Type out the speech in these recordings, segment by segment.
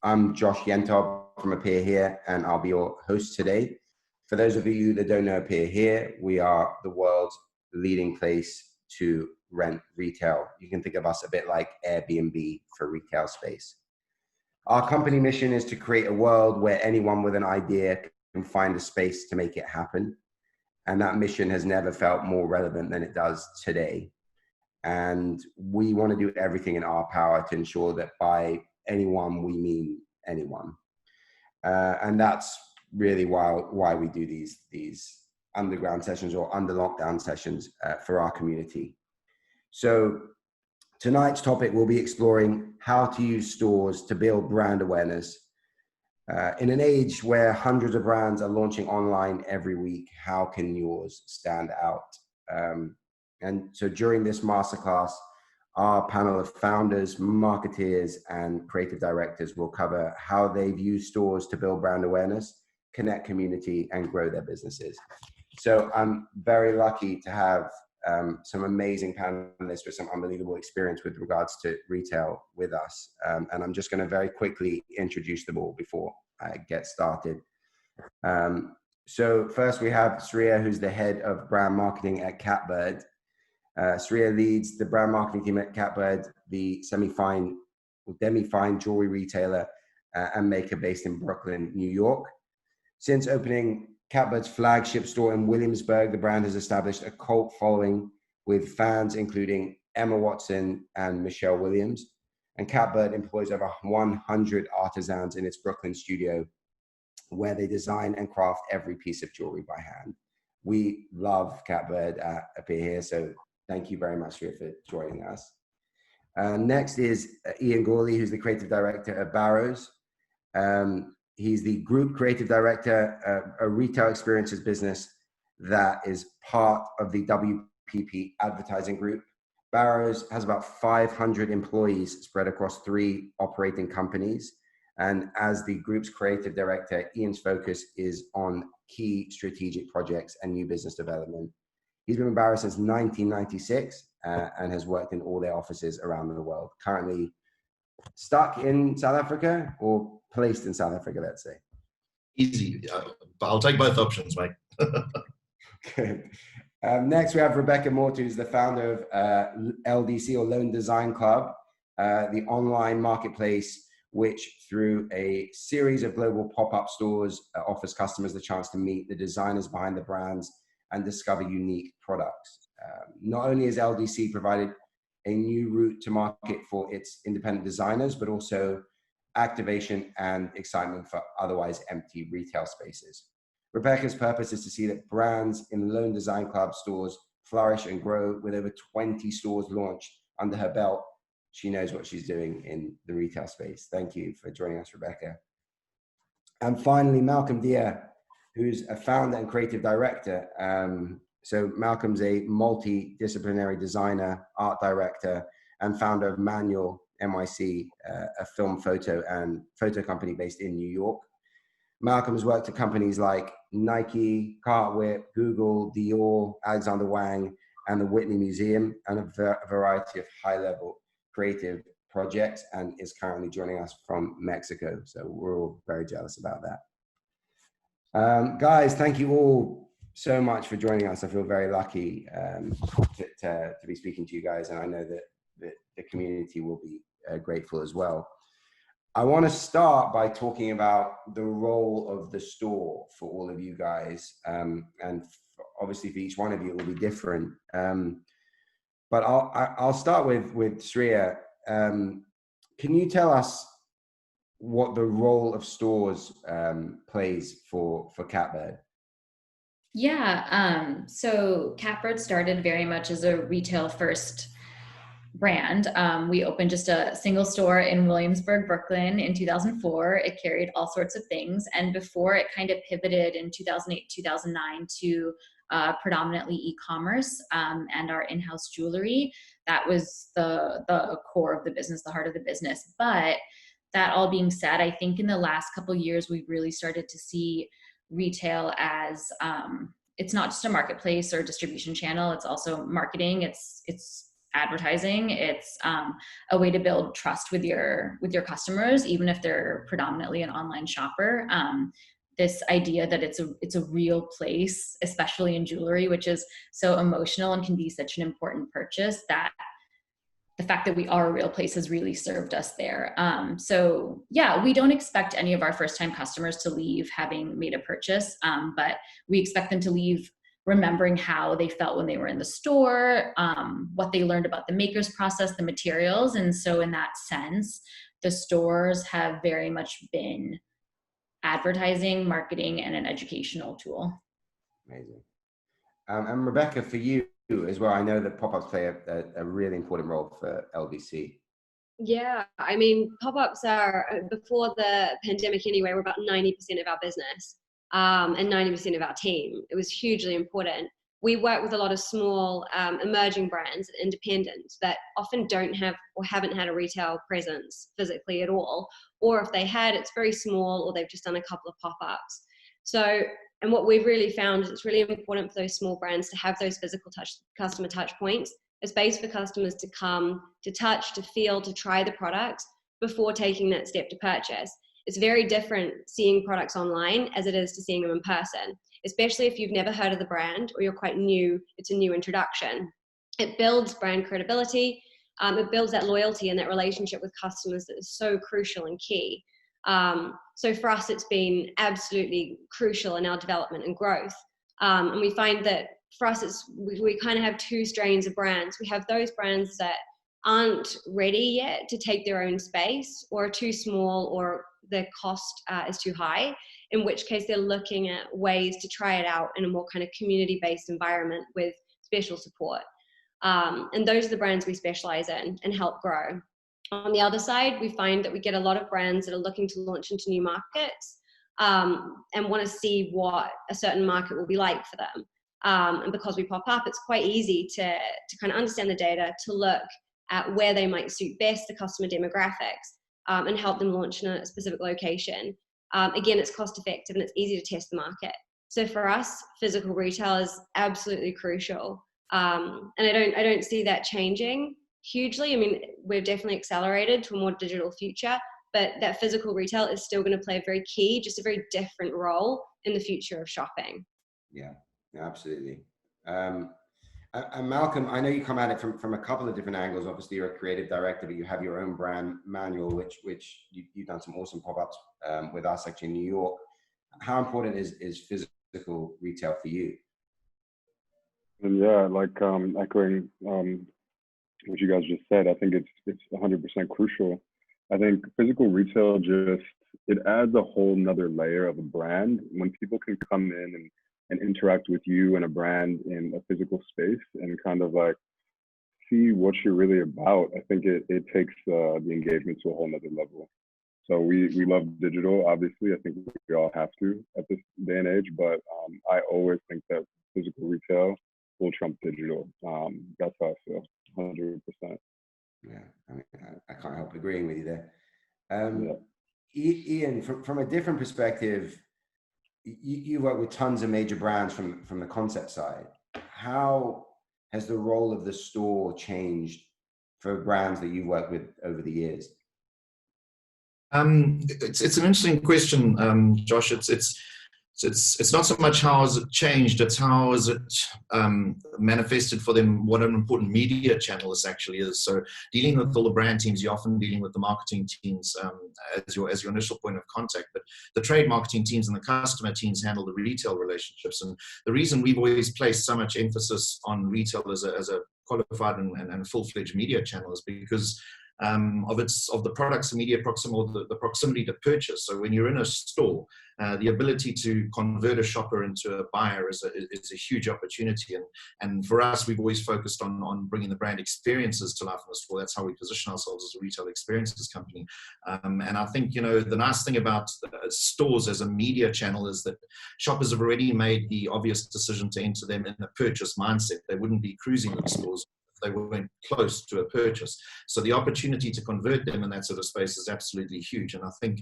I'm Josh Yentob from Appear Here, and I'll be your host today. For those of you that don't know Appear Here, we are the world's leading place to rent retail. You can think of us a bit like Airbnb for retail space. Our company mission is to create a world where anyone with an idea can find a space to make it happen. And that mission has never felt more relevant than it does today. And we want to do everything in our power to ensure that by anyone, we mean anyone. And that's really why we do these underground sessions or under lockdown sessions for our community. So tonight's topic will be exploring how to use stores to build brand awareness. In an age where hundreds of brands are launching online every week, how can yours stand out? And so during this masterclass, our panel of founders, marketeers, and creative directors will cover how they've used stores to build brand awareness, connect community, and grow their businesses. So I'm very lucky to have some amazing panelists with some unbelievable experience with regards to retail with us. And I'm just going to very quickly introduce them all before I get started. So first we have Sriya, who's the head of brand marketing at Catbird. Sriya leads the brand marketing team at Catbird, the semi-fine or demi-fine jewelry retailer and maker based in Brooklyn, New York. Since opening Catbird's flagship store in Williamsburg, the brand has established a cult following with fans including Emma Watson and Michelle Williams. And Catbird employs over 100 artisans in its Brooklyn studio, where they design and craft every piece of jewelry by hand. We love Catbird at Appear Here, so thank you very much for joining us. Next is Ian Gourley, who's the creative director of Barrows. He's the group creative director, a retail experiences business that is part of the WPP advertising group. Barrows has about 500 employees spread across 3 operating companies. And as the group's creative director, Ian's focus is on key strategic projects and new business development. He's been with Barrows since 1996 and has worked in all their offices around the world. Currently stuck in South Africa or placed in South Africa, let's say. Easy. I'll take both options, mate. Good. Next, we have Rebecca Morter, who's the founder of LDC, or Loan Design Club, the online marketplace, which through a series of global pop-up stores offers customers the chance to meet the designers behind the brands and discover unique products. Not only has LDC provided a new route to market for its independent designers, but also activation and excitement for otherwise empty retail spaces. Rebecca's purpose is to see that brands in Loan Design Club stores flourish and grow. With over 20 stores launched under her belt, she knows what she's doing in the retail space. Thank you for joining us, Rebecca. And finally, Malcolm Deere, who's a founder and creative director. So Malcolm's a multidisciplinary designer, art director, and founder of Manual NYC, a film photo and photo company based in New York. Malcolm has worked at companies like Nike, Cartwhip, Google, Dior, Alexander Wang, and the Whitney Museum, and a variety of high-level creative projects, and is currently joining us from Mexico. So we're all very jealous about that. Guys, thank you all so much for joining us. I feel very lucky to be speaking to you guys, and I know that the community will be grateful as well. I want to start by talking about the role of the store for all of you guys, and obviously for each one of you it will be different. But I'll start with Sriya. Can you tell us what the role of stores plays for Catbird? Yeah, so Catbird started very much as a retail first brand. We opened just a single store in Williamsburg, Brooklyn in 2004. It carried all sorts of things. And before it kind of pivoted in 2008, 2009 to predominantly e-commerce and our in-house jewelry. That was the core of the business, the heart of the business. But that all being said, I think in the last couple of years, we've really started to see retail as it's not just a marketplace or distribution channel. It's also marketing. It's advertising. It's a way to build trust with your customers, even if they're predominantly an online shopper. This idea that it's a real place, especially in jewelry, which is so emotional and can be such an important purchase, that the fact that we are a real place has really served us there. So yeah, we don't expect any of our first-time customers to leave having made a purchase, but we expect them to leave remembering how they felt when they were in the store, what they learned about the maker's process, the materials. And so in that sense, the stores have very much been advertising, marketing, and an educational tool. Amazing. And Rebecca, for you as well, I know that pop-ups play a really important role for LDC. Yeah, I mean, pop-ups are, before the pandemic anyway, were about 90% of our business, and 90% of our team. It was hugely important. We work with a lot of small emerging brands, independents, that often don't have or haven't had a retail presence physically at all. Or if they had, it's very small, or they've just done a couple of pop-ups. So, and what we've really found is it's really important for those small brands to have those physical customer touch points, a space for customers to come, to touch, to feel, to try the products before taking that step to purchase. It's very different seeing products online as it is to seeing them in person, especially if you've never heard of the brand or you're quite new, it's a new introduction. It builds brand credibility, it builds that loyalty and that relationship with customers that is so crucial and key. So for us, it's been absolutely crucial in our development and growth. And we find that for us, we kind of have two strains of brands. We have those brands that aren't ready yet to take their own space, or are too small, or the cost is too high, in which case they're looking at ways to try it out in a more kind of community-based environment with special support. And those are the brands we specialize in and help grow. On the other side, we find that we get a lot of brands that are looking to launch into new markets, and want to see what a certain market will be like for them. And because we pop up, it's quite easy to kind of understand the data, to look at where they might suit best the customer demographics, and help them launch in a specific location. Again, it's cost effective and it's easy to test the market. So for us, physical retail is absolutely crucial. And I don't see that changing hugely. I mean, we've definitely accelerated to a more digital future, but that physical retail is still going to play a very key, just a very different role in the future of shopping. Yeah, absolutely. And Malcolm, I know you come at it from a couple of different angles. Obviously, you're a creative director, but you have your own brand manual, which you've done some awesome pop-ups with us actually in New York. How important is physical retail for you? And yeah, like echoing what you guys just said, I think it's 100% crucial. I think physical retail it adds a whole nother layer of a brand when people can come in and interact with you and a brand in a physical space and kind of like see what you're really about. I think it takes the engagement to a whole nother level. So we love digital, obviously. I think we all have to at this day and age, but I always think that physical retail will trump digital. That's how I feel, 100%. Yeah, I mean, I can't help agreeing with you there. Yeah. Ian, from a different perspective, you work with tons of major brands from the concept side. How has the role of the store changed for brands that you've worked with over the years? It's an interesting question, Josh. It's not so much how has it changed, it's how has it manifested for them, what an important media channel this actually is. So dealing with all the brand teams, you're often dealing with the marketing teams as your initial point of contact, but the trade marketing teams and the customer teams handle the retail relationships. And the reason we've always placed so much emphasis on retail as a qualified and full-fledged media channel is because of the products and media the proximity to purchase. So when you're in a store, the ability to convert a shopper into a buyer is a huge opportunity. And for us, we've always focused on bringing the brand experiences to life in the store. That's how we position ourselves as a retail experiences company. And I think, the nice thing about stores as a media channel is that shoppers have already made the obvious decision to enter them in a purchase mindset. They wouldn't be cruising the stores they weren't close to a purchase. So the opportunity to convert them in that sort of space is absolutely huge. And I think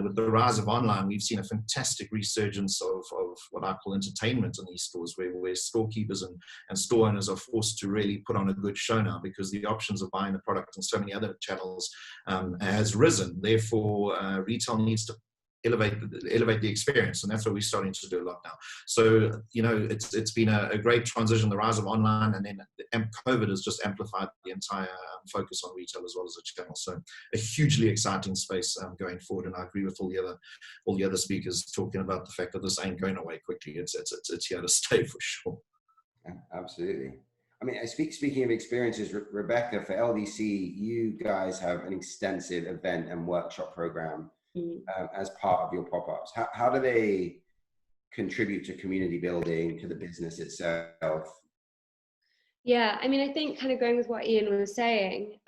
with the rise of online, we've seen a fantastic resurgence of what I call entertainment in these stores, where storekeepers and store owners are forced to really put on a good show now, because the options of buying the product in so many other channels has risen. Therefore, retail needs to elevate the experience, and that's what we're starting to do a lot now. So it's been a great transition, the rise of online, and then COVID has just amplified the entire focus on retail as well as a channel. So a hugely exciting space going forward, and I agree with all the other speakers talking about the fact that this ain't going away quickly. It's here to stay for sure. Yeah, absolutely. I mean, speaking of experiences, Rebecca, for LDC, you guys have an extensive event and workshop program as part of your pop-ups. How do they contribute to community building, to the business itself? Yeah, I mean, I think kind of going with what Ian was saying,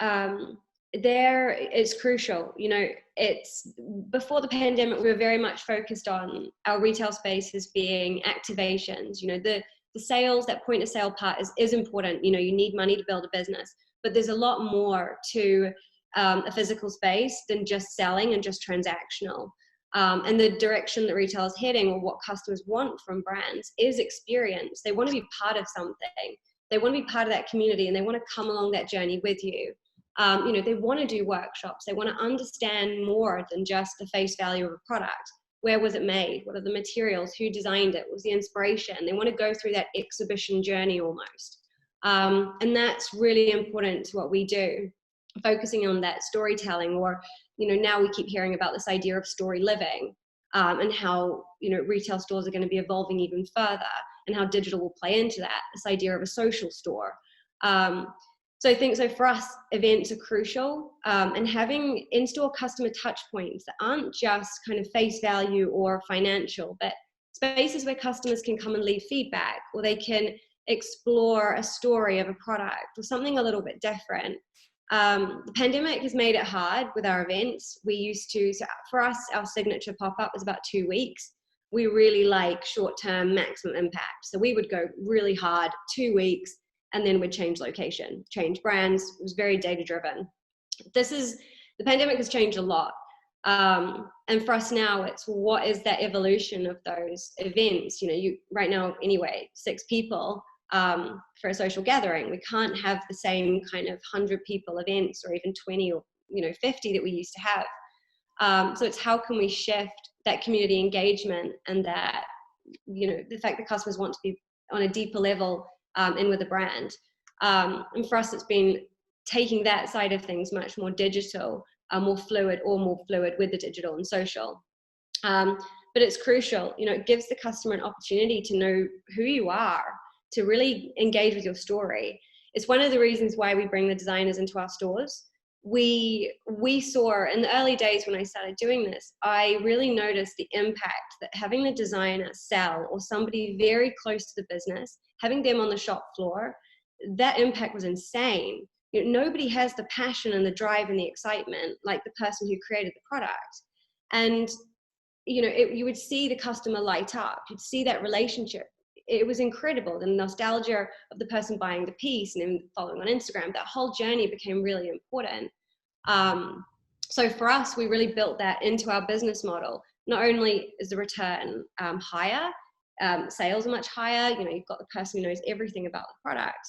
it's crucial. It's before the pandemic, we were very much focused on our retail space as being activations. The sales, that point of sale part is important. You need money to build a business, but there's a lot more to a physical space than just selling and just transactional. And the direction that retail is heading, or what customers want from brands, is experience. They want to be part of something. They want to be part of that community, and they want to come along that journey with you. They want to do workshops. They want to understand more than just the face value of a product. Where was it made? What are the materials? Who designed it? What was the inspiration? They want to go through that exhibition journey almost. And that's really important to what we do, focusing on that storytelling. Or, now we keep hearing about this idea of story living, and how, retail stores are going to be evolving even further, and how digital will play into that, this idea of a social store. So I think, for us, events are crucial, and having in-store customer touch points that aren't just kind of face value or financial, but spaces where customers can come and leave feedback, or they can explore a story of a product or something a little bit different. The pandemic has made it hard with our events. So for us, our signature pop-up was about 2 weeks. We really like short-term maximum impact. So we would go really hard, 2 weeks, and then we'd change location, change brands. It was very data-driven. The pandemic has changed a lot. And for us now, it's what is that evolution of those events? Right now, anyway, 6 people for a social gathering. We can't have the same kind of 100 people events, or even 20 or 50 that we used to have. So it's how can we shift that community engagement, and that the fact that customers want to be on a deeper level in with the brand. And for us, it's been taking that side of things much more digital, more fluid with the digital and social. But it's crucial. It gives the customer an opportunity to know who you are, to really engage with your story. It's one of the reasons why we bring the designers into our stores. We saw in the early days when I started doing this, I really noticed the impact that having the designer sell, or somebody very close to the business, having them on the shop floor, that impact was insane. Nobody has the passion and the drive and the excitement like the person who created the product. And you would see the customer light up. You'd see that relationship. It was incredible. The nostalgia of the person buying the piece and then following on Instagram, that whole journey became really important. So for us, we really built that into our business model. Not only is the return higher, sales are much higher, you've got the person who knows everything about the product,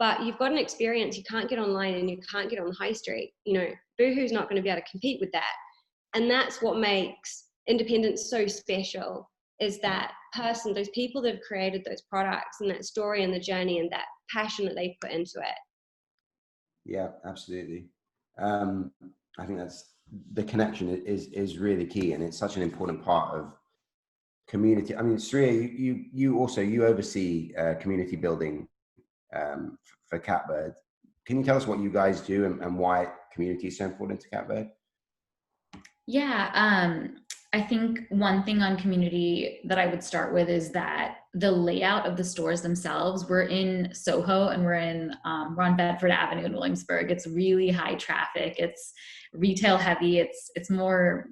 but you've got an experience you can't get online and you can't get on the high street. Boohoo's not going to be able to compete with that. And that's what makes independence so special, is that person, those people that have created those products, and that story and the journey and that passion that they put into it. Yeah, absolutely. I think that's the connection is really key, and it's such an important part of community. I mean, Sriya, you oversee community building for Catbird. Can you tell us what you guys do and why community is so important to Catbird? Yeah, I think one thing on community that I would start with is that the layout of the stores themselves, we're in Soho and we're on Bedford Avenue in Williamsburg. It's really high traffic. It's retail heavy. It's more,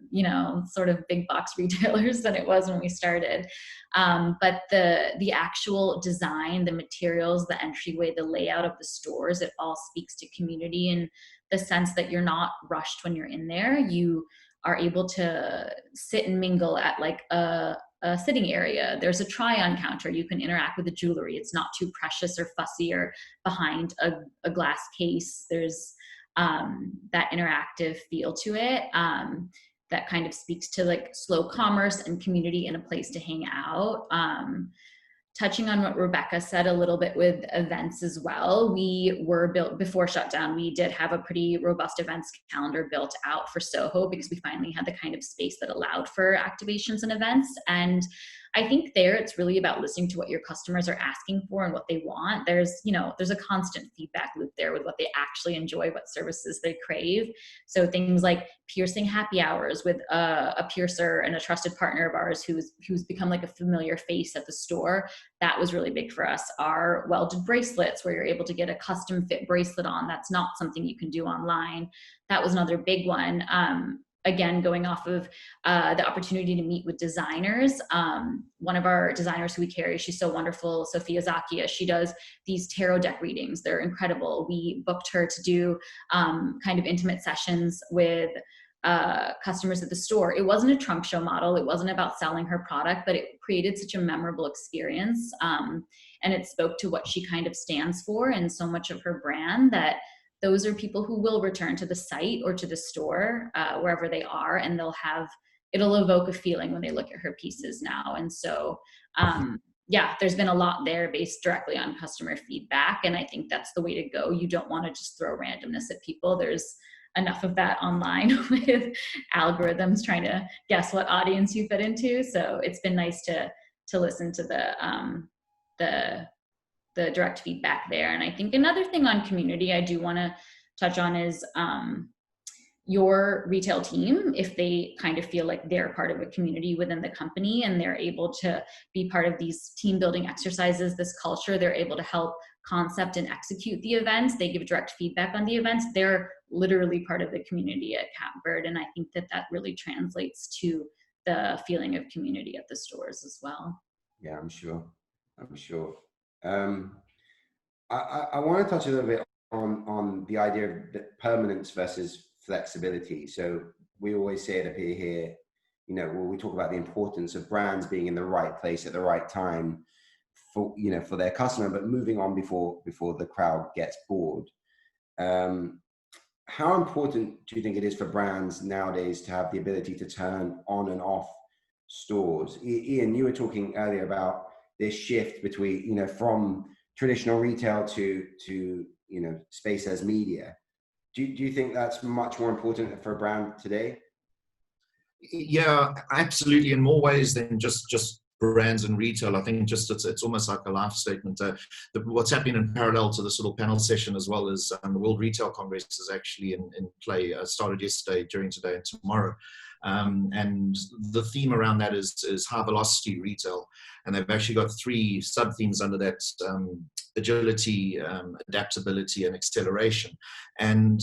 sort of big box retailers than it was when we started. But the actual design, the materials, the entryway, the layout of the stores, it all speaks to community in the sense that you're not rushed when you're in there. You are able to sit and mingle at like a sitting area. There's a try-on counter. You can interact with the jewelry. It's not too precious or fussy or behind a glass case. There's that interactive feel to it that kind of speaks to like slow commerce and community and a place to hang out. Touching on what Rebecca said a little bit with events as well, we were built before shutdown. We did have a pretty robust events calendar built out for Soho because we finally had the kind of space that allowed for activations and events. And I think there it's really about listening to what your customers are asking for and what they want. There's a constant feedback loop there with what they actually enjoy, what services they crave. So things like piercing happy hours with a piercer and a trusted partner of ours who's become like a familiar face at the store. That was really big for us. Our welded bracelets, where you're able to get a custom fit bracelet on. That's not something you can do online. That was another big one. Again, going off of the opportunity to meet with designers. One of our designers who we carry, she's so wonderful, Sophia Zakia. She does these tarot deck readings. They're incredible. We booked her to do kind of intimate sessions with customers at the store. It wasn't a trunk show model. It wasn't about selling her product, but it created such a memorable experience. And it spoke to what she kind of stands for and so much of her brand that those are people who will return to the site or to the store, wherever they are, and it'll evoke a feeling when they look at her pieces now. And so, there's been a lot there based directly on customer feedback. And I think that's the way to go. You don't want to just throw randomness at people. There's enough of that online with algorithms trying to guess what audience you fit into. So it's been nice to listen to the direct feedback there. And I think another thing on community I do want to touch on is your retail team, if they kind of feel like they're part of a community within the company and they're able to be part of these team building exercises, this culture, they're able to help concept and execute the events. They give direct feedback on the events. They're literally part of the community at Catbird. And I think that really translates to the feeling of community at the stores as well. Yeah, I'm sure. I want to touch a little bit on the idea of the permanence versus flexibility. So we always say it up here, when we talk about the importance of brands being in the right place at the right time for their customer, but moving on before the crowd gets bored. How important do you think it is for brands nowadays to have the ability to turn on and off stores? Ian, you were talking earlier about this shift between, from traditional retail to space as media. Do you think that's much more important for a brand today? Yeah, absolutely. In more ways than just brands and retail. I think it's almost like a life statement. What's happening in parallel to this little panel session, as well as the World Retail Congress, is actually in play. Started yesterday, during today, and tomorrow. And the theme around that is high velocity retail. And they've actually got 3 sub-themes under that: agility, adaptability, and acceleration. And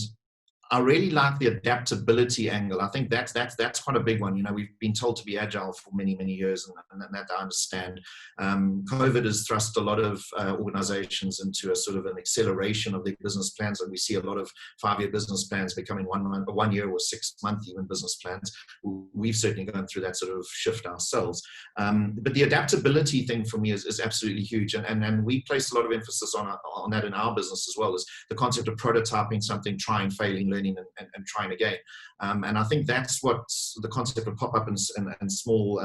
I really like the adaptability angle. I think that's quite a big one. We've been told to be agile for many, many years, and that I understand. COVID has thrust a lot of organizations into a sort of an acceleration of their business plans, and we see a lot of 5-year business plans becoming 1 year or 6-month even business plans. We've certainly gone through that sort of shift ourselves. But the adaptability thing for me is absolutely huge, and we place a lot of emphasis on that in our business as well, as the concept of prototyping something, trying, failing, learning, and trying again. And I think that's what the concept of pop-up and small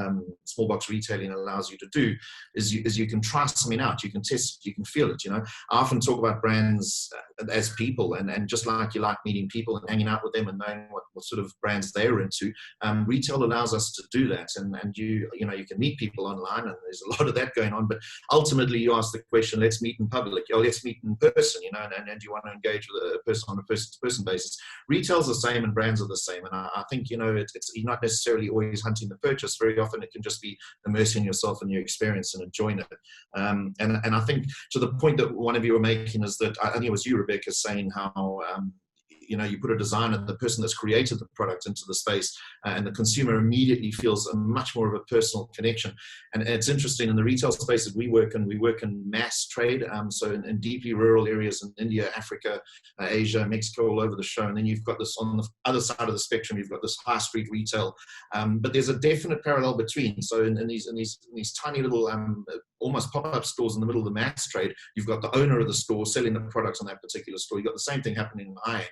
box retailing allows you to do, is you can try something out, you can test, you can feel it. I often talk about brands as people, and just like you like meeting people and hanging out with them and knowing what sort of brands they're into, retail allows us to do that. And you can meet people online, and there's a lot of that going on, but ultimately you ask the question, let's meet in public, or let's meet in person, and you want to engage with a person on a person-to-person basis. retail's the same and brands are the same. And I think, you know, it's you're not necessarily always hunting the purchase. Very often it can just be immersing yourself in your experience and enjoying it. And I think to the point that one of you were making is that, I think it was you, Rebecca, saying how, you know, you put a designer, the person that's created the product, into the space, and the consumer immediately feels a much more of a personal connection. And it's interesting, in the retail space that we work in mass trade, so in deeply rural areas in India, Africa, Asia, Mexico, all over the show. And then you've got this on the other side of the spectrum, you've got this high street retail, but there's a definite parallel between. So in these tiny little almost pop-up stores in the middle of the mass trade, you've got the owner of the store selling the products on that particular store. You've got the same thing happening in the high end.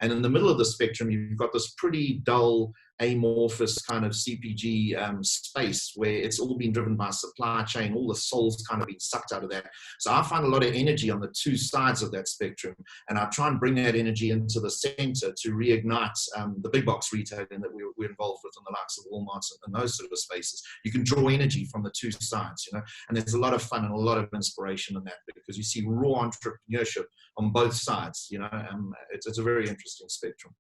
And in the middle of the spectrum, you've got this pretty dull, amorphous kind of CPG space where it's all been driven by supply chain, all the soul's kind of been sucked out of that. So I find a lot of energy on the two sides of that spectrum, and I try and bring that energy into the center to reignite the big box retailing that we're involved with in the likes of Walmart and those sort of spaces. You can draw energy from the two sides, you know, and there's a lot of fun and a lot of inspiration in that, because you see raw entrepreneurship on both sides, you know. It's a very interesting spectrum.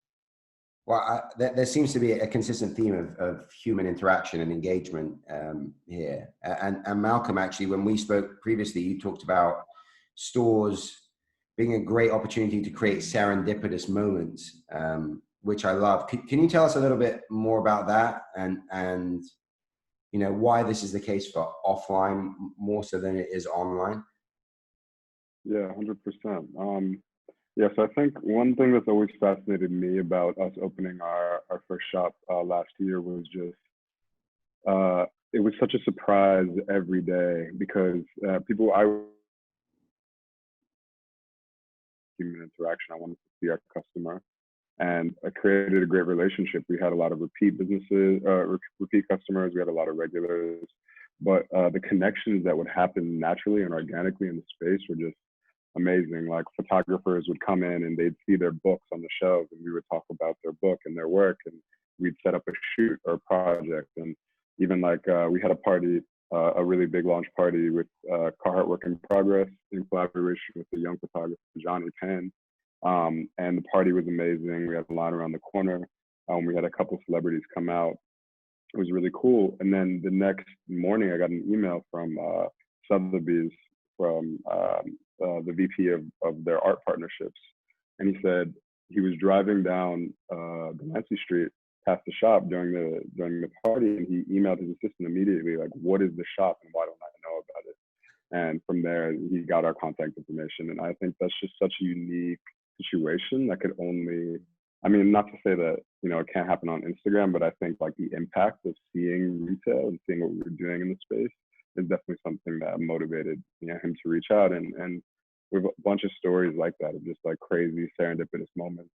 Well, there seems to be a consistent theme of human interaction and engagement here. And Malcolm, actually, when we spoke previously, you talked about stores being a great opportunity to create serendipitous moments, which I love. Can you tell us a little bit more about that, and you know, why this is the case for offline more so than it is online? Yeah, 100%. Yes, I think one thing that's always fascinated me about us opening our first shop last year was just, it was such a surprise every day, because human interaction, I wanted to see our customer, and I created a great relationship. We had a lot of repeat businesses, repeat customers, we had a lot of regulars, but the connections that would happen naturally and organically in the space were just amazing. Like, photographers would come in and they'd see their books on the shelves, and we would talk about their book and their work, and we'd set up a shoot or a project. And even like we had a party, a really big launch party with Carhartt Work in Progress in collaboration with the young photographer Johnny Penn, and the party was amazing. We had a line around the corner. We had a couple celebrities come out. It was really cool. And then the next morning, I got an email from Sotheby's, from the VP of their art partnerships, and he said he was driving down Delancey Street past the shop during the party, and he emailed his assistant immediately, like, what is the shop and why don't I know about it? And from there, he got our contact information. And I think that's just such a unique situation that could only, I mean, not to say that, you know, it can't happen on Instagram, but I think like the impact of seeing retail and seeing what we were doing in the space is definitely something that motivated, you know, him to reach out. And we have a bunch of stories like that, of just like crazy serendipitous moments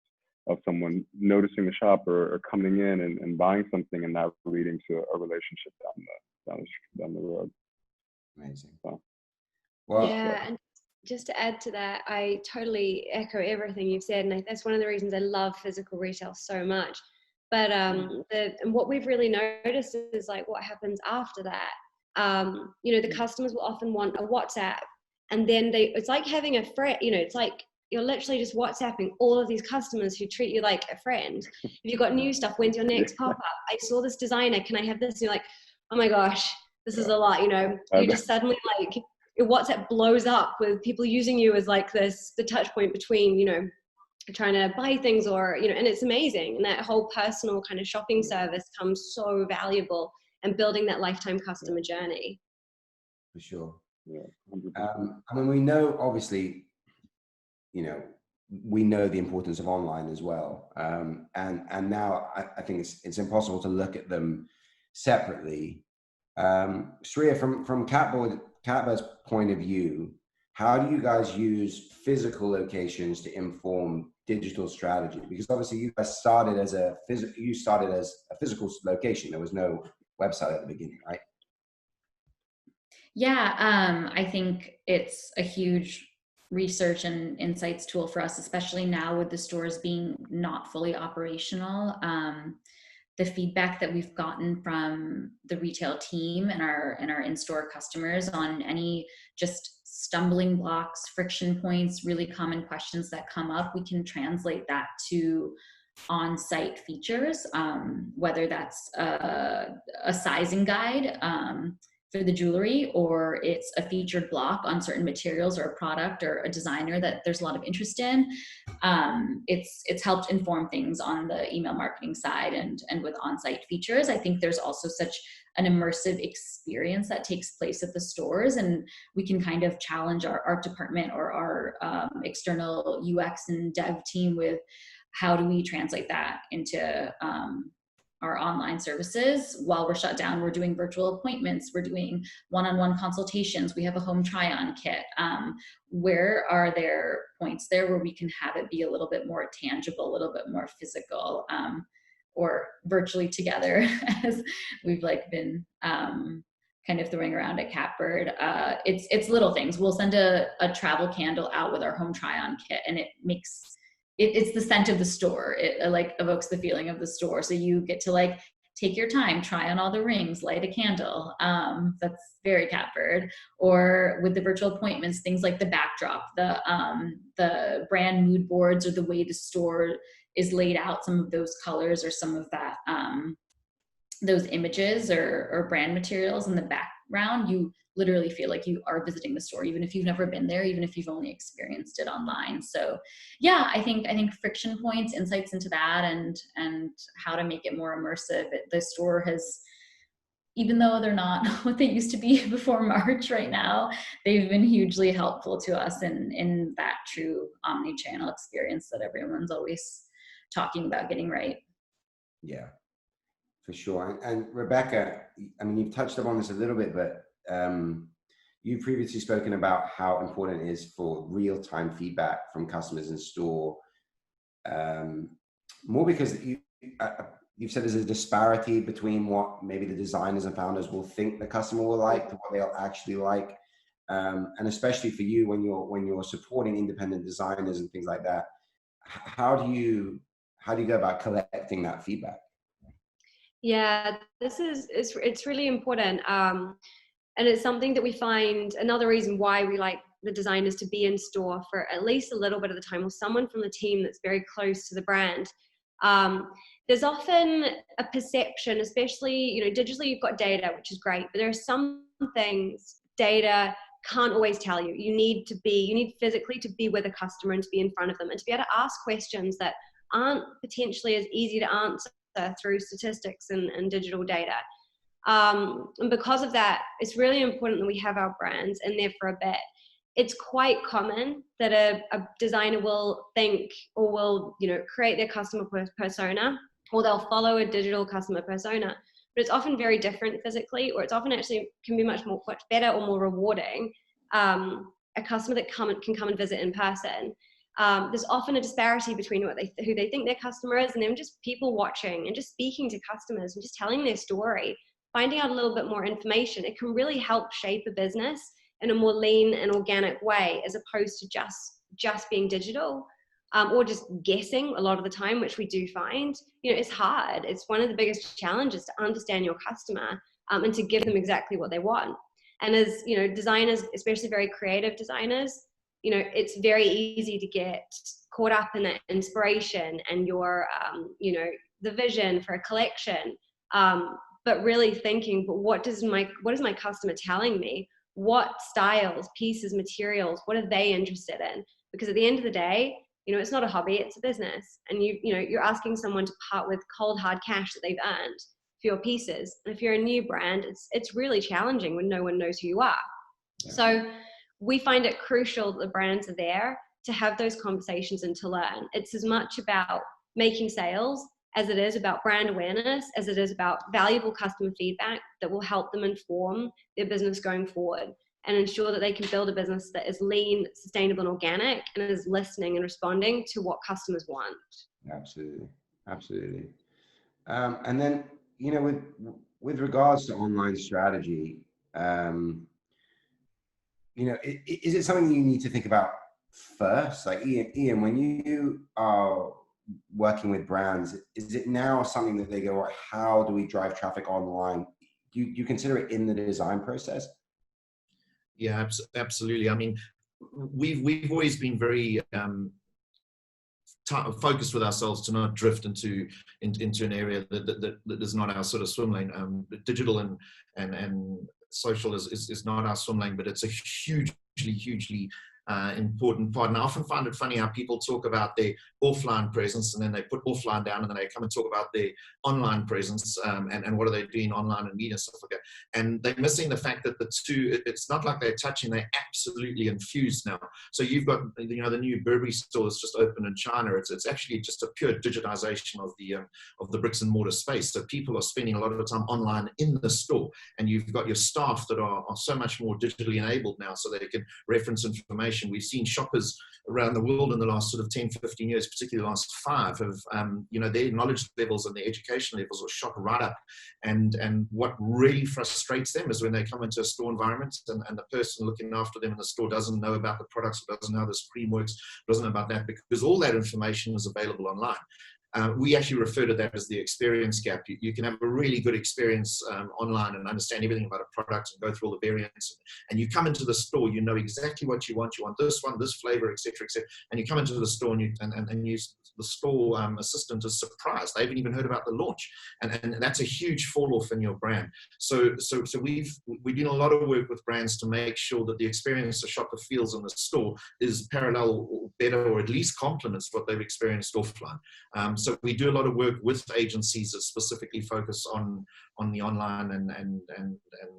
of someone noticing the shop or coming in and buying something, and that leading to a relationship down the road. Amazing. So, well, yeah, and just to add to that, I totally echo everything you've said, and that's one of the reasons I love physical retail so much. But and what we've really noticed is like what happens after that. You know, the customers will often want a WhatsApp, and then it's like having a friend. You know, it's like you're literally just WhatsApping all of these customers who treat you like a friend. If you've got new stuff, when's your next pop-up? I saw this designer, can I have this? And you're like, oh my gosh, this is a lot, you know. You just suddenly, like, your WhatsApp blows up with people using you as like the touch point between, you know, trying to buy things, or, you know, and it's amazing. And that whole personal kind of shopping service comes so valuable, and building that lifetime customer journey. For sure. Yeah. I mean, we know, obviously, you know, we know the importance of online as well. And now I think it's impossible to look at them separately. Sriya, from Catbird's point of view, how do you guys use physical locations to inform digital strategy? Because obviously you guys started as a physical location. There was no website at the beginning, right? Yeah, I think it's a huge research and insights tool for us, especially now with the stores being not fully operational. The feedback that we've gotten from the retail team and our in-store customers on any just stumbling blocks, friction points, really common questions that come up, we can translate that to on-site features, whether that's a sizing guide for the jewelry, or it's a featured block on certain materials or a product or a designer that there's a lot of interest in. It's helped inform things on the email marketing side and with on-site features. I think there's also such an immersive experience that takes place at the stores, and we can kind of challenge our art department or our external UX and dev team with how do we translate that into our online services. While we're shut down, we're doing virtual appointments, we're doing one-on-one consultations, we have a home try-on kit. Where are there points there where we can have it be a little bit more tangible, a little bit more physical, or virtually together, as we've like been kind of throwing around at Catbird. It's little things. We'll send a travel candle out with our home try-on kit, and it makes it's the scent of the store. It like evokes the feeling of the store. So you get to like take your time, try on all the rings, light a candle. That's very Catbird. Or with the virtual appointments, things like the backdrop, the brand mood boards, or the way the store is laid out, some of those colors or some of that, those images or brand materials in the background, you literally feel like you are visiting the store, even if you've never been there, even if you've only experienced it online. So yeah, I think friction points, insights into that, and how to make it more immersive. The store has, even though they're not what they used to be before March right now, they've been hugely helpful to us in that true omni-channel experience that everyone's always talking about getting right. Yeah, for sure. And Rebecca, I mean, you've touched upon this a little bit, but you've previously spoken about how important it is for real-time feedback from customers in store, more because you've said there's a disparity between what maybe the designers and founders will think the customer will like to what they'll actually like, and especially for you when you're supporting independent designers and things like that, how do you go about collecting that feedback? Yeah, it's really important. And it's something that we find, another reason why we like the designers to be in store for at least a little bit of the time, or someone from the team that's very close to the brand. There's often a perception, especially, digitally you've got data, which is great, but there are some things data can't always tell you. You need physically to be with a customer and to be in front of them and to be able to ask questions that aren't potentially as easy to answer through statistics and digital data. And because of that, it's really important that we have our brands in there for a bit. It's quite common that a designer will think or will, create their customer persona, or they'll follow a digital customer persona, but it's often very different physically, or it's often actually can be much better or more rewarding. A customer that can come and visit in person. There's often a disparity between who they think their customer is, and then just people watching and just speaking to customers and just telling their story, finding out a little bit more information. It can really help shape a business in a more lean and organic way, as opposed to just being digital, or just guessing a lot of the time, which we do find. It's hard. It's one of the biggest challenges to understand your customer, and to give them exactly what they want. And as designers, especially very creative designers, it's very easy to get caught up in that inspiration and your, the vision for a collection. But really thinking, but what is my customer telling me? What styles, pieces, materials, what are they interested in? Because at the end of the day, it's not a hobby, it's a business. And you're asking someone to part with cold, hard cash that they've earned for your pieces. And if you're a new brand, it's really challenging when no one knows who you are. Yeah. So we find it crucial that the brands are there to have those conversations and to learn. It's as much about making sales as it is about brand awareness, as it is about valuable customer feedback that will help them inform their business going forward and ensure that they can build a business that is lean, sustainable, and organic, and is listening and responding to what customers want. Absolutely. Absolutely. And then, with regards to online strategy, is it something you need to think about first? Like Ian, when you are working with brands, is it now something that they go, how do we drive traffic online? Do you consider it in the design process? Yeah, absolutely. I mean, we've always been very focused with ourselves to not drift into an area that is not our sort of swim lane. Digital and social is not our swim lane, but it's a hugely important part. And I often find it funny how people talk about their offline presence and then they put offline down and then they come and talk about their online presence and what are they doing online and media and stuff like that. And they're missing the fact that the two, it's not like they're touching, they're absolutely infused now. So you've got, the new Burberry store that's just opened in China. It's actually just a pure digitization of the bricks and mortar space. So people are spending a lot of the time online in the store, and you've got your staff that are so much more digitally enabled now, so they can reference information. We've seen shoppers around the world in the last sort of 10, 15 years, particularly the last 5, have, their knowledge levels and their education levels are shot right up. And what really frustrates them is when they come into a store environment and the person looking after them in the store doesn't know about the products, or doesn't know how this cream works, doesn't know about that, because all that information is available online. We actually refer to that as the experience gap. You can have a really good experience online and understand everything about a product and go through all the variants. And you come into the store, you know exactly what you want. You want this one, this flavor, etc., etc. And you come into the store and the store assistant is surprised. They haven't even heard about the launch. And that's a huge fall off in your brand. So we're doing a lot of work with brands to make sure that the experience the shopper feels in the store is parallel or better, or at least complements what they've experienced offline. So we do a lot of work with agencies that specifically focus on the online and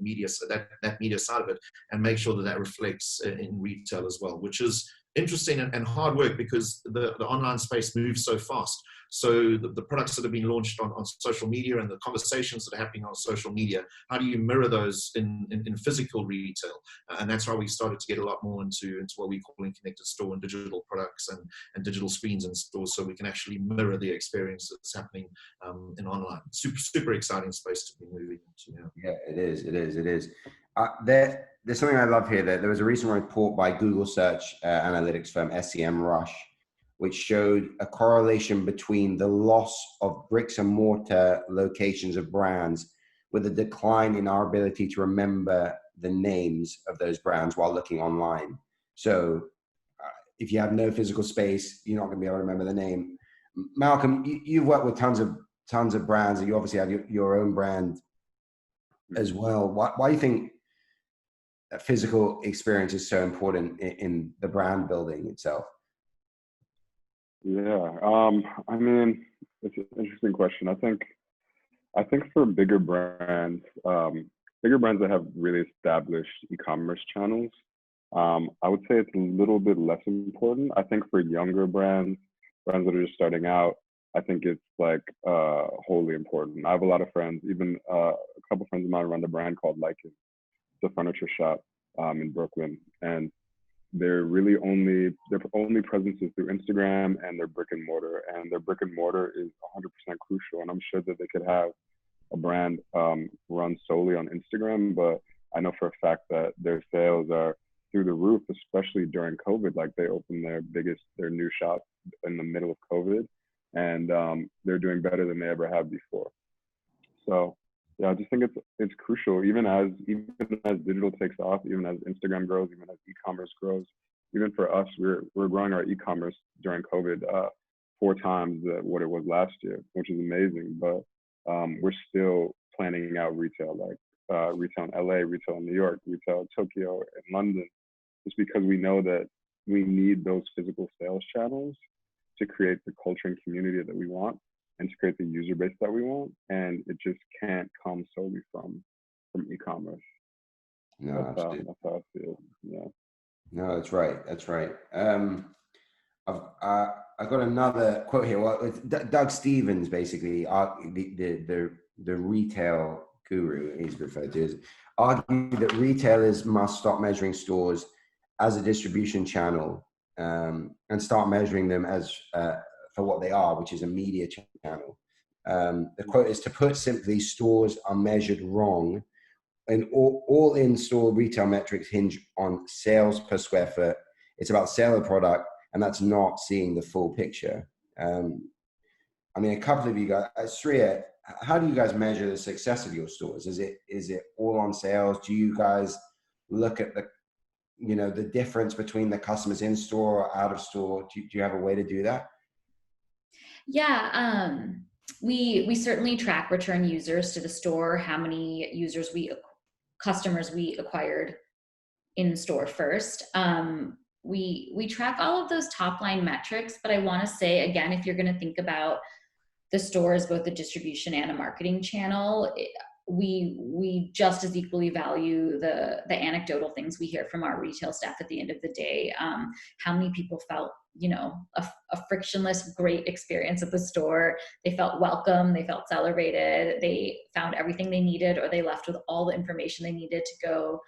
media, so that media side of it, and make sure that reflects in retail as well, which is interesting and hard work because the online space moves so fast. So the products that have been launched on social media and the conversations that are happening on social media, how do you mirror those in physical retail? And that's why we started to get a lot more into what we call in connected store and digital products and digital screens in stores, so we can actually mirror the experience that's happening in online. Super exciting space to be moving into. Yeah, it is. There's something I love here. That there was a recent report by Google search analytics firm SEMrush, which showed a correlation between the loss of bricks and mortar locations of brands with a decline in our ability to remember the names of those brands while looking online. So if you have no physical space, you're not going to be able to remember the name. Malcolm, you've worked with tons of brands, and you obviously have your own brand as well. Why do you think that physical experience is so important in the brand building itself? Yeah, I mean, it's an interesting question. I think for bigger brands that have really established e-commerce channels, I would say it's a little bit less important. I think for younger brands that are just starting out, I think it's like wholly important. I have a lot of friends, even a couple friends of mine run a brand called Like It. It's a furniture shop in Brooklyn, and their only presence is through Instagram and their brick and mortar, and their brick and mortar is 100% crucial. And I'm sure that they could have a brand run solely on Instagram, but I know for a fact that their sales are through the roof, especially during COVID. Like, they opened their new shop in the middle of COVID, and they're doing better than they ever have before. So yeah, I just think it's crucial, even as digital takes off, even as Instagram grows, even as e-commerce grows. Even for us, we're growing our e-commerce during COVID 4 times what it was last year, which is amazing. But we're still planning out retail, like retail in LA, retail in New York, retail in Tokyo, and London, just because we know that we need those physical sales channels to create the culture and community that we want, and to create the user base that we want. And it just can't come solely from e-commerce. No, that's how I feel. Yeah. No, that's right. I've got another quote here. Well, it's Doug Stevens, basically, the retail guru, he's referred to as, argued that retailers must stop measuring stores as a distribution channel and start measuring them as for what they are, which is a media channel. The quote is, "To put simply, stores are measured wrong, and all in-store retail metrics hinge on sales per square foot. It's about sale of product, and that's not seeing the full picture." I mean, a couple of you guys, Sriya, how do you guys measure the success of your stores? Is it all on sales? Do you guys look at you know, the difference between the customers in store or out of store? Do you have a way to do that? Yeah, we certainly track return users to the store, how many customers we acquired in store first. We track all of those top line metrics, but I want to say again, if you're going to think about the store as both a distribution and a marketing channel, we just as equally value the anecdotal things we hear from our retail staff at the end of the day. How many people felt, you know, a frictionless, great experience at the store. They felt welcome, they felt celebrated, they found everything they needed, or they left with all the information they needed to go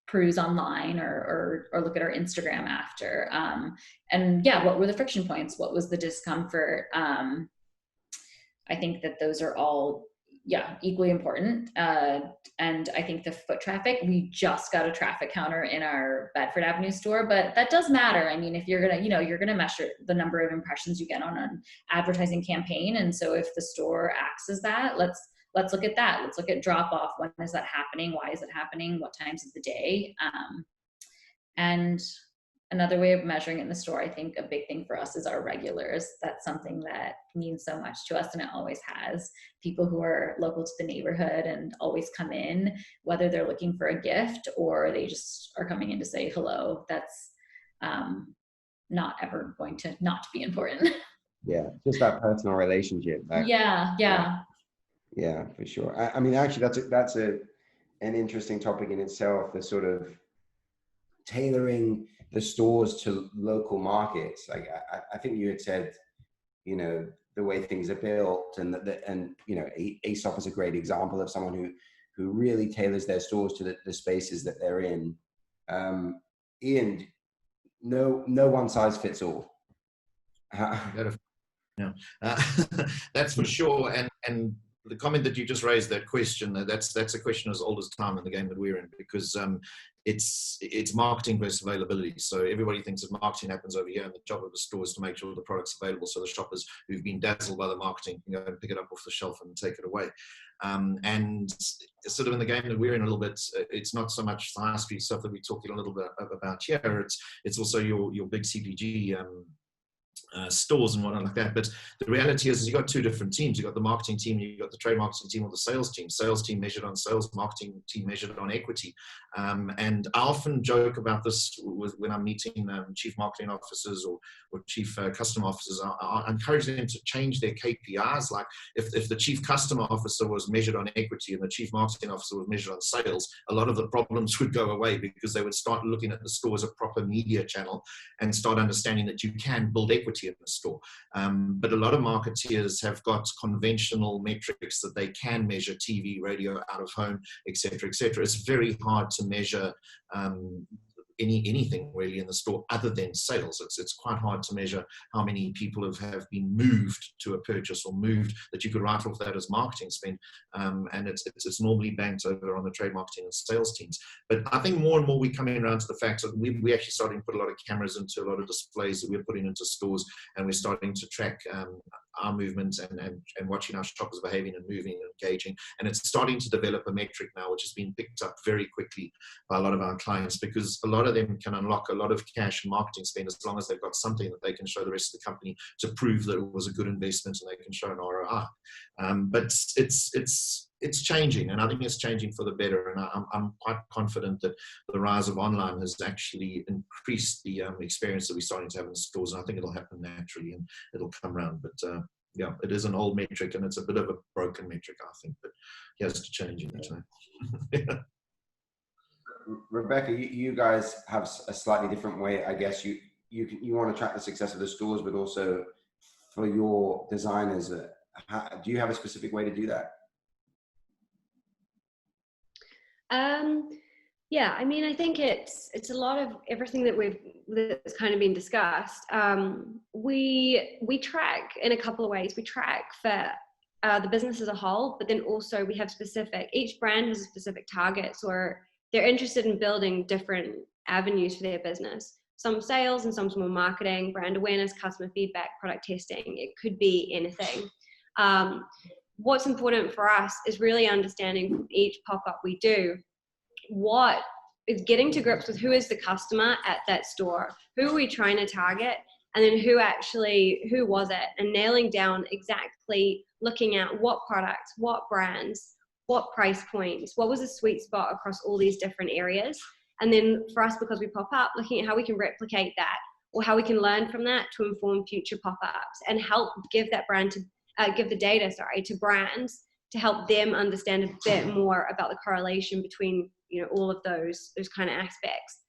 peruse online or look at our Instagram after. And yeah, what were the friction points? What was the discomfort? I think that those are all, yeah, equally important. And I think the foot traffic, we just got a traffic counter in our Bedford Avenue store, but that does matter. I mean, if you're gonna, you know, you're gonna measure the number of impressions you get on an advertising campaign. And so if the store acts as that, let's look at that. Let's look at drop off. When is that happening? Why is it happening? What times of the day? And another way of measuring it in the store, I think a big thing for us is our regulars. That's something that means so much to us, and it always has. People who are local to the neighborhood and always come in, whether they're looking for a gift or they just are coming in to say hello, that's not ever going to not be important. Yeah, just that personal relationship. Yeah, for sure. I mean, actually, that's an interesting topic in itself, the sort of tailoring the stores to local markets. Like I think you had said, you know, the way things are built, and you know, Aesop is a great example of someone who really tailors their stores to the spaces that they're in. Ian, no one size fits all. Yeah, that's for sure. And the comment that you just raised, that question, that's a question as old as time in the game that we're in, because it's marketing versus availability. So everybody thinks that marketing happens over here, and the job of the store is to make sure the product's available so the shoppers who've been dazzled by the marketing can go and pick it up off the shelf and take it away. And sort of in the game that we're in a little bit, it's not so much the high street stuff that we're talking a little bit about here. It's also your big CPG stores and whatnot like that. But the reality is you've got two different teams. You've got the marketing team, you've got the trade marketing team, or the sales team. Sales team measured on sales, marketing team measured on equity. And I often joke about this when I'm meeting chief marketing officers or chief customer officers. I encourage them to change their KPIs. Like if the chief customer officer was measured on equity and the chief marketing officer was measured on sales, a lot of the problems would go away, because they would start looking at the store as a proper media channel and start understanding that you can build equity in the store. But a lot of marketeers have got conventional metrics that they can measure: TV, radio, out of home, etc., etc. It's very hard to measure anything really in the store other than sales. It's quite hard to measure how many people have been moved to a purchase, or moved that you could write off that as marketing spend. And it's normally banked over on the trade marketing and sales teams. But I think more and more we're coming around to the fact that we're actually starting to put a lot of cameras into a lot of displays that we're putting into stores, and we're starting to track our movement and watching our shoppers behaving and moving and engaging. And it's starting to develop a metric now which has been picked up very quickly by a lot of our clients, because a lot of them can unlock a lot of cash and marketing spend as long as they've got something that they can show the rest of the company to prove that it was a good investment and they can show an ROI. But it's changing, and I think it's changing for the better. And I'm quite confident that the rise of online has actually increased the experience that we're starting to have in stores. And I think it'll happen naturally and it'll come around. But yeah, it is an old metric, and it's a bit of a broken metric, I think, but he has to change in the time. Yeah. Rebecca, you guys have a slightly different way, I guess. You want to track the success of the stores, but also for your designers, do you have a specific way to do that? Yeah, I mean, I think it's a lot of everything that's kind of been discussed. We track in a couple of ways. We track for the business as a whole, but then also we have each brand has a specific targets, or they're interested in building different avenues for their business. Some sales and some more marketing, brand awareness, customer feedback, product testing. It could be anything. What's important for us is really understanding each pop-up we do, what it's getting to grips with who is the customer at that store, who are we trying to target, and then who was it, and nailing down exactly, looking at what products, what brands, what price points, what was the sweet spot across all these different areas. And then for us, because we pop up, looking at how we can replicate that, or how we can learn from that to inform future pop-ups and help give that brand to give the data, to brands, to help them understand a bit more about the correlation between, all of those kind of aspects.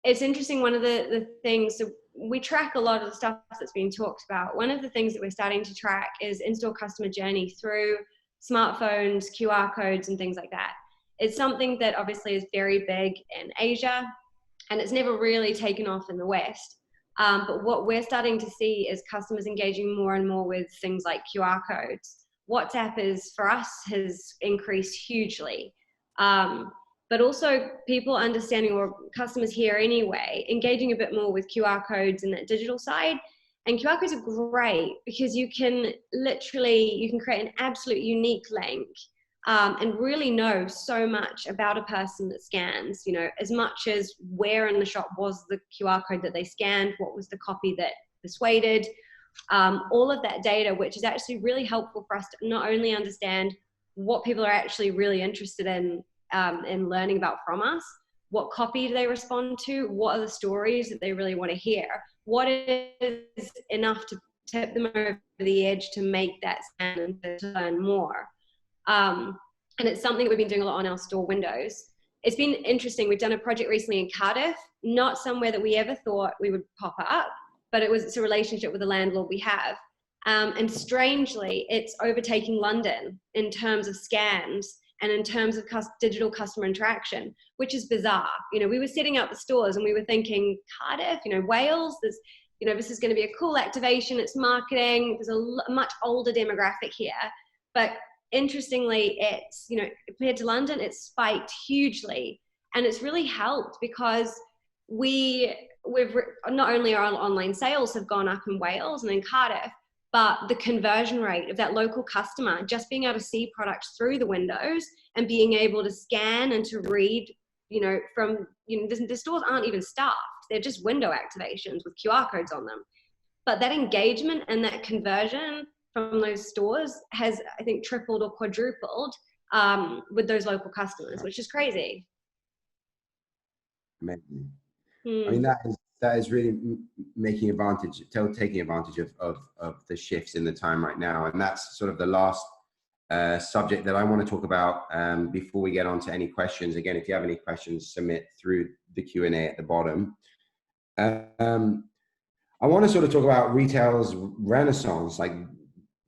It's interesting. One of the things, so we track a lot of the stuff that's being talked about. One of the things that we're starting to track is in-store customer journey through smartphones, QR codes, and things like that. It's something that obviously is very big in Asia, and it's never really taken off in the West. But what we're starting to see is customers engaging more and more with things like QR codes. WhatsApp for us has increased hugely. But also people understanding, or customers here anyway, engaging a bit more with QR codes and that digital side. And QR codes are great because you can create an absolute unique link and really know so much about a person that scans, as much as where in the shop was the QR code that they scanned, what was the copy that persuaded, all of that data, which is actually really helpful for us to not only understand what people are actually really interested in learning about from us, what copy do they respond to, what are the stories that they really want to hear, what is enough to tip them over the edge to make that scan and to learn more. And it's something that we've been doing a lot on our store windows. It's been interesting. We've done a project recently in Cardiff, not somewhere that we ever thought we would pop up, but it's a relationship with the landlord we have. And strangely, it's overtaking London in terms of scans and in terms of digital customer interaction, which is bizarre. We were setting up the stores and we were thinking, Cardiff, Wales, this is going to be a cool activation. It's marketing. There's a much older demographic here. But interestingly, it's, compared to London, it's spiked hugely. And it's really helped because we've not only our online sales have gone up in Wales and in Cardiff, but the conversion rate of that local customer, just being able to see products through the windows and being able to scan and to read, the stores aren't even staffed. They're just window activations with QR codes on them. But that engagement and that conversion from those stores has, I think, tripled or quadrupled with those local customers, which is crazy. Amazing. I mean, that is really taking advantage of the shifts in the time right now. And that's sort of the last subject that I want to talk about before we get on to any questions. Again, if you have any questions, submit through the Q&A at the bottom. I want to sort of talk about retail's renaissance, like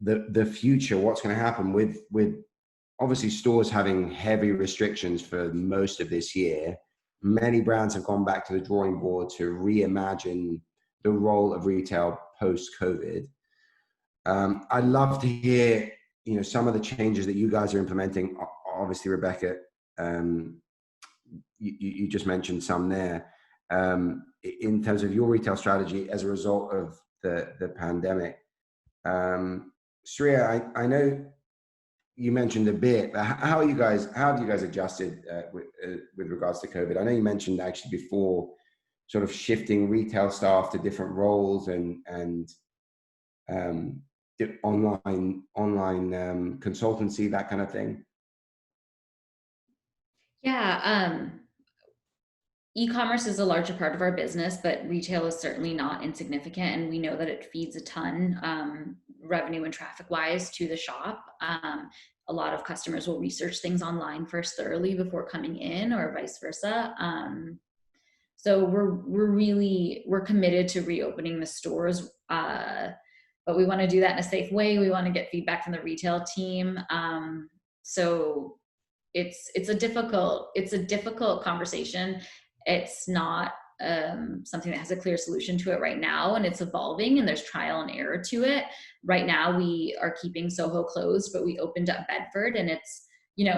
the future, what's going to happen with obviously stores having heavy restrictions for most of this year. Many brands have gone back to the drawing board to reimagine the role of retail post-COVID. I'd love to hear, some of the changes that you guys are implementing. Obviously, Rebecca, you just mentioned some there. In terms of your retail strategy as a result of the pandemic. Sriya, I know you mentioned a bit, but how have you guys adjusted with regards to COVID? I know you mentioned actually before sort of shifting retail staff to different roles and online consultancy, that kind of thing. Yeah. E-commerce is a larger part of our business, but retail is certainly not insignificant. And we know that it feeds a ton revenue and traffic wise to the shop. A lot of customers will research things online first thoroughly before coming in, or vice versa. So we're committed to reopening the stores, but we want to do that in a safe way. We want to get feedback from the retail team. So it's a difficult conversation. It's not something that has a clear solution to it right now, and it's evolving and there's trial and error to it. Right now we are keeping Soho closed, but we opened up Bedford, and it's,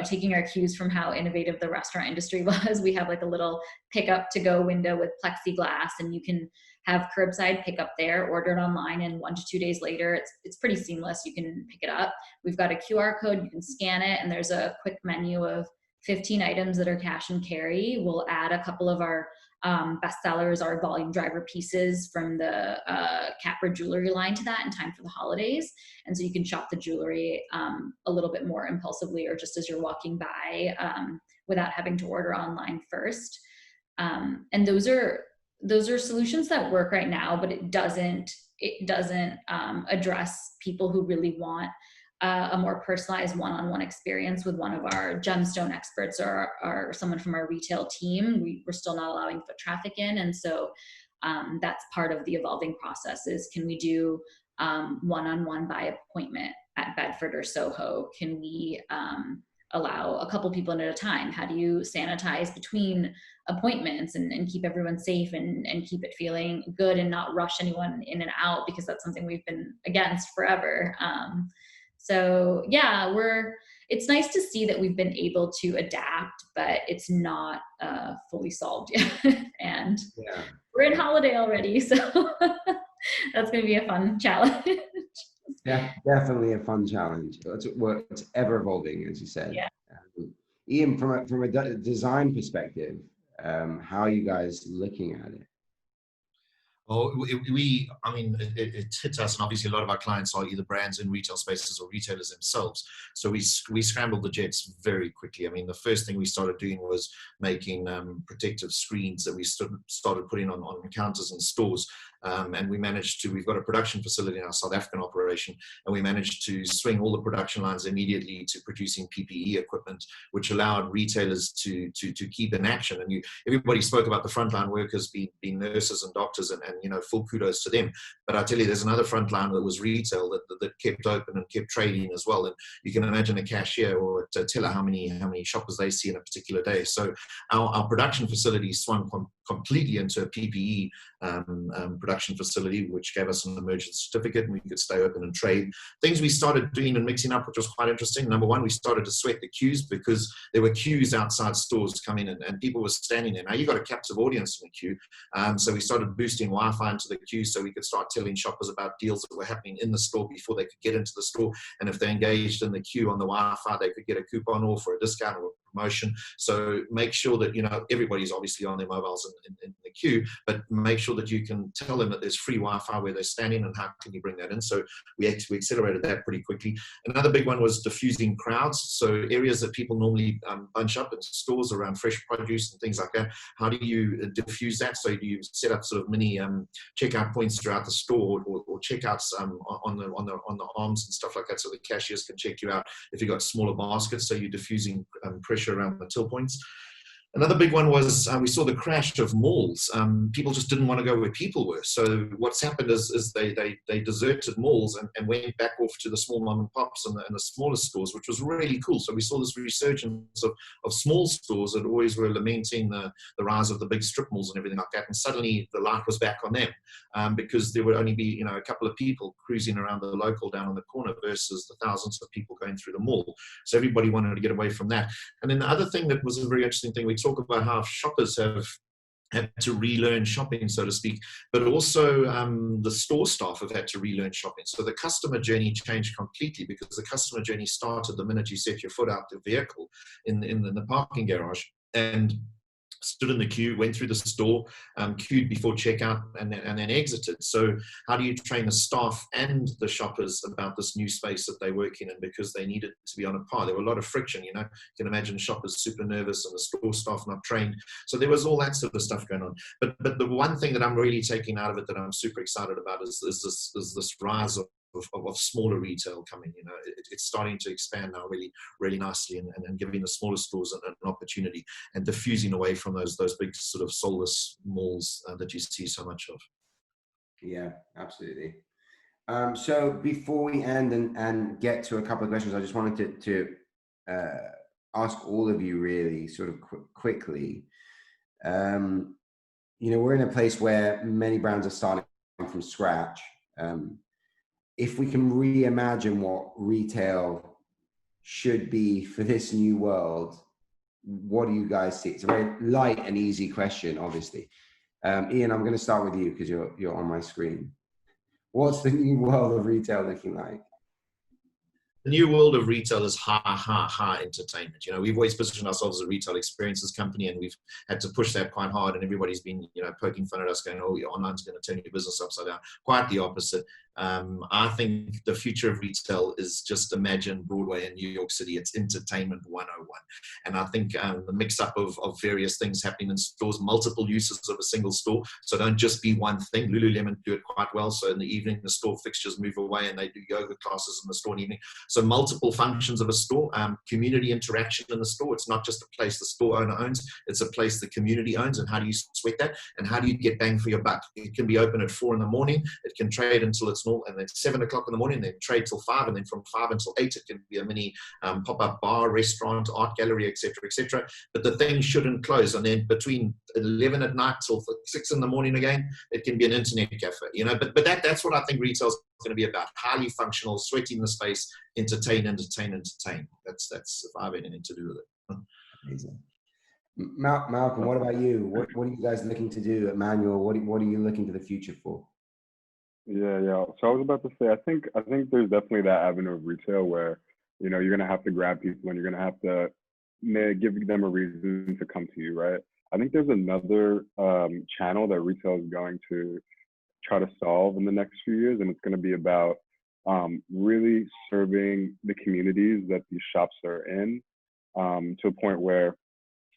taking our cues from how innovative the restaurant industry was. We have like a little pickup to go window with plexiglass, and you can have curbside pickup there, order it online, and 1 to 2 days later, it's pretty seamless. You can pick it up. We've got a QR code, you can scan it, and there's a quick menu of 15 items that are cash and carry. We'll add a couple of our best sellers, our volume driver pieces from the Catbird jewelry line to that in time for the holidays. And so you can shop the jewelry a little bit more impulsively or just as you're walking by without having to order online first. And those are solutions that work right now, but it doesn't address people who really want a more personalized one-on-one experience with one of our gemstone experts or someone from our retail team. We're still not allowing foot traffic in. And so that's part of the evolving process is, can we do one-on-one by appointment at Bedford or Soho? Can we allow a couple people in at a time? How do you sanitize between appointments and keep everyone safe and keep it feeling good and not rush anyone in and out, because that's something we've been against forever. So yeah, it's nice to see that we've been able to adapt, but it's not fully solved yet. And we're in holiday already, so that's going to be a fun challenge. Yeah, definitely a fun challenge. It's ever evolving, as you said. Yeah. Ian, from a design perspective, how are you guys looking at it? Oh, it hits us, and obviously a lot of our clients are either brands in retail spaces or retailers themselves. So we scrambled the jets very quickly. I mean, the first thing we started doing was making protective screens that we started putting on counters in stores. And we've got a production facility in our South African operation, and we managed to swing all the production lines immediately to producing PPE equipment, which allowed retailers to keep in action. And everybody spoke about the frontline workers being nurses and doctors, and full kudos to them. But I tell you, there's another frontline that was retail that kept open and kept trading as well. And you can imagine a cashier or a teller how many shoppers they see in a particular day. So our production facility swung completely into a PPE production facility, which gave us an emergency certificate, and we could stay open and trade. Things we started doing and mixing up, which was quite interesting. Number one, we started to sweat the queues, because there were queues outside stores coming in, and people were standing there. Now you've got a captive audience in the queue, so we started boosting Wi-Fi into the queue so we could start telling shoppers about deals that were happening in the store before they could get into the store. And if they engaged in the queue on the Wi-Fi, they could get a coupon off or a discount or a promotion. So make sure that everybody's obviously on their mobiles in the queue, but make sure that you can tell them that there's free Wi-Fi where they're standing, and how can you bring that in. So we accelerated that pretty quickly. Another big one was diffusing crowds. So areas that people normally bunch up in stores around fresh produce and things like that, how do you diffuse that? So do you set up sort of mini checkout points throughout the store, or checkouts on the arms and stuff like that, so the cashiers can check you out if you've got smaller baskets, so you're diffusing pressure around the till points. Another big one was we saw the crash of malls. People just didn't want to go where people were. So what's happened is they deserted malls and went back off to the small mom and pops and the smaller stores, which was really cool. So we saw this resurgence of small stores that always were lamenting the rise of the big strip malls and everything like that. And suddenly the light was back on them, because there would only be a couple of people cruising around the local down on the corner versus the thousands of people going through the mall. So everybody wanted to get away from that. And then the other thing that was a very interesting thing, we talk about how shoppers have had to relearn shopping, so to speak, but also the store staff have had to relearn shopping. So the customer journey changed completely, because the customer journey started the minute you set your foot out the vehicle in the parking garage, and stood in the queue, went through the store, queued before checkout, and then exited. So how do you train the staff and the shoppers about this new space that they work in? And because they needed to be on a par, there were a lot of friction. You can imagine shoppers super nervous and the store staff not trained. So there was all that sort of stuff going on. But the one thing that I'm really taking out of it that I'm super excited about is this rise of smaller retail coming. It's starting to expand now really, really nicely, and giving the smaller stores an opportunity, and diffusing away from those big sort of soulless malls that you see so much of. Yeah, absolutely. So before we end and get to a couple of questions, I just wanted to ask all of you really sort of quickly. We're in a place where many brands are starting from scratch. If we can reimagine what retail should be for this new world, what do you guys see? It's a very light and easy question, obviously. Ian, I'm going to start with you because you're on my screen. What's the new world of retail looking like? new world of retail is high entertainment. You know, we've always positioned ourselves as a retail experiences company, and we've had to push that quite hard. And everybody's been, you know, poking fun at us, going, "Oh, your online's going to turn your business upside down." Quite the opposite. I think the future of retail is just imagine Broadway in New York City. It's entertainment 101. And I think the mix up of various things happening in stores, multiple uses of a single store. So don't just be one thing. Lululemon do it quite well. So in the evening, the store fixtures move away and they do yoga classes in the store in the evening. So multiple functions of a store, community interaction in the store. It's not just a place the store owner owns. It's a place the community owns. And how do you sweat that? And how do you get bang for your buck? It can be open at 4 in the morning. It can trade until it's and then 7 o'clock in the morning, then trade till 5, and then from 5 until 8, it can be a mini pop-up bar, restaurant, art gallery, etc., etc. But the thing shouldn't close. And then between 11 at night till 6 in the morning again, it can be an internet cafe. You know, but that's what I think retail is going to be about: highly functional, sweating the space, entertain. That's if I have anything to do with it. Amazing. Malcolm, what about you? What are you guys looking to do at Manual? What are you looking to the future for? Yeah. So I was about to say, I think there's definitely that avenue of retail where, you know, you're gonna have to grab people and you're gonna have to give them a reason to come to you, right? I think there's another channel that retail is going to try to solve in the next few years, and it's going to be about really serving the communities that these shops are in, to a point where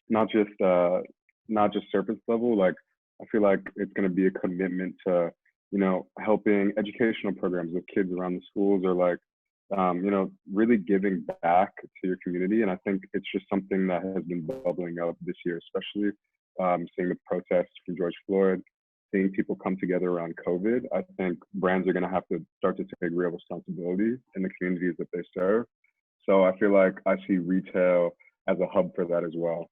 not just surface level. Like, I feel like it's going to be a commitment to, you know, helping educational programs with kids around the schools, or like, you know, really giving back to your community. And I think it's just something that has been bubbling up this year, especially seeing the protests from George Floyd, seeing people come together around COVID. I think brands are going to have to start to take real responsibility in the communities that they serve. So I feel like I see retail as a hub for that as well.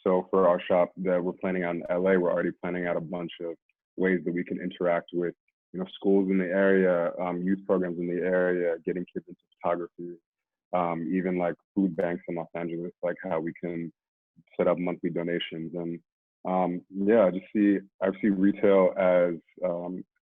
So for our shop that we're planning on in LA, we're already planning out a bunch of ways that we can interact with, you know, schools in the area, youth programs in the area, getting kids into photography, even like food banks in Los Angeles, like how we can set up monthly donations. And yeah, I see retail as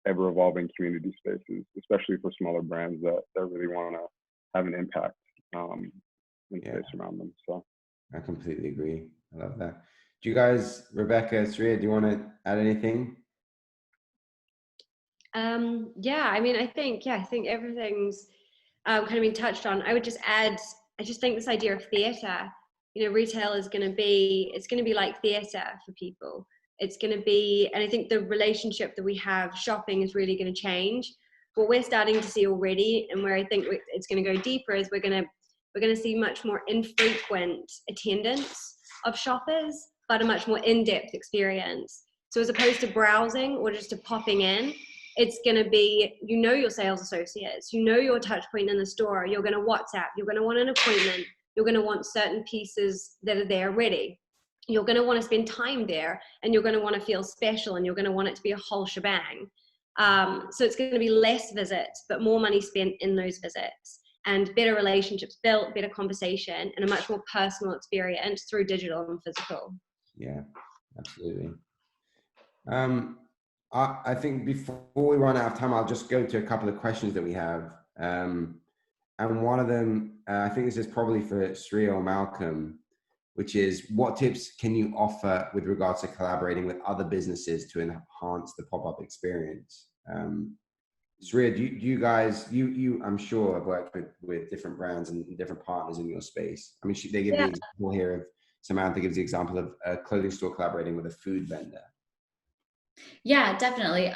ever evolving community spaces, especially for smaller brands that really want to have an impact in space around them. So I completely agree. I love that. Do you guys, Rebecca, Sriya, do you want to add anything? Yeah, I mean, I think everything's kind of been touched on. I would just add, I just think this idea of theater, you know, retail is going to be like theater for people. It's going to be, and I think the relationship that we have shopping is really going to change. What we're starting to see already, and where I think it's going to go deeper, is we're going to see much more infrequent attendance of shoppers, but a much more in-depth experience. So as opposed to browsing or just to popping in, it's going to be, you know, your sales associates, you know, your touch point in the store, you're going to WhatsApp, you're going to want an appointment, you're going to want certain pieces that are there ready. You're going to want to spend time there, and you're going to want to feel special, and you're going to want it to be a whole shebang. So it's going to be less visits, but more money spent in those visits, and better relationships built, better conversation, and a much more personal experience through digital and physical. Yeah, absolutely. I think before we run out of time, I'll just go to a couple of questions that we have. And one of them, I think this is probably for Sriya or Malcolm, which is, what tips can you offer with regards to collaborating with other businesses to enhance the pop-up experience? Sriya, do you guys, I'm sure have worked with different brands and different partners in your space. I mean, they give the example here of, Samantha gives the example of a clothing store collaborating with a food vendor. Yeah, definitely.